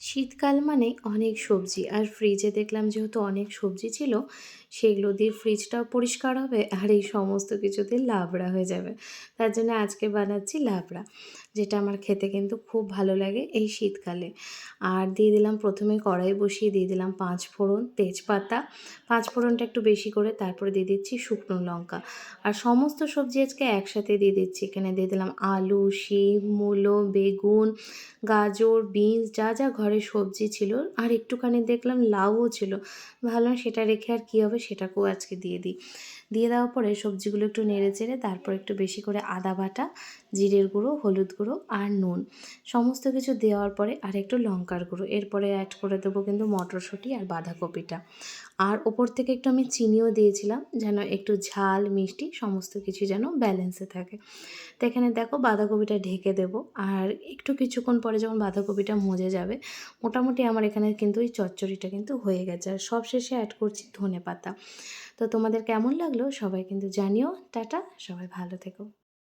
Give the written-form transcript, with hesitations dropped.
শীতকাল মানে অনেক সবজি আর ফ্রিজে দেখলাম যেহেতু অনেক সবজি ছিল সেগুলো দিয়ে ফ্রিজটাও পরিষ্কার হবে আর এই সমস্ত কিছু দিয়ে লাবড়া হয়ে যাবে। তার জন্য আজকে বানাচ্ছি লাবড়া, যেটা আমার খেতে কিন্তু খুব ভালো লাগে এই শীতকালে। আর দিয়ে দিলাম, প্রথমে কড়াই বসিয়ে দিয়ে দিলাম 5 ফোড়ন, তেজপাতা। 5 ফোড়নটা একটু বেশি করে, তারপরে দিয়ে দিচ্ছি শুকনো লঙ্কা। আর সমস্ত সবজি আজকে একসাথে দিয়ে দিচ্ছি। এখানে দিয়ে দিলাম আলু, শিম, মূলো, বেগুন, গাজর, বিনস, যা যা ঘরে সবজি ছিল। আর একটুখানি দেখলাম লাউও ছিল। ভাবলাম সেটা রেখে আর কী হবে, সেটাকেও আজকে দিয়ে দিই। দিয়ে দেওয়ার পরে সবজিগুলো একটু নেড়ে চেড়ে তারপর একটু বেশি করে আদা বাটা, জিরের গুঁড়ো, হলুদ গুঁড়ো আর নুন সমস্ত কিছু দেওয়ার পরে আর একটু লঙ্কার গুঁড়ো, এরপরে অ্যাড করে দেবো কিন্তু মটরশুঁটি আর বাঁধাকপিটা। আর ওপর থেকে একটু আমি চিনিও দিয়েছিলাম, যেন একটু ঝাল মিষ্টি সমস্ত কিছু যেন ব্যালেন্সে থাকে। তো এখানে দেখো বাঁধাকপিটা ঢেকে দেবো, আর একটু কিছুক্ষণ পরে যখন বাঁধাকপিটা মজে যাবে, মোটামুটি আমার এখানে কিন্তু এই চচ্চড়িটা কিন্তু হয়ে গেছে। আর সবশেষে অ্যাড করছি ধনেপাতা। তো তোমাদের কেমন লাগলো সবাই কিন্তু জানিও। টাটা, সবাই ভালো থেকো।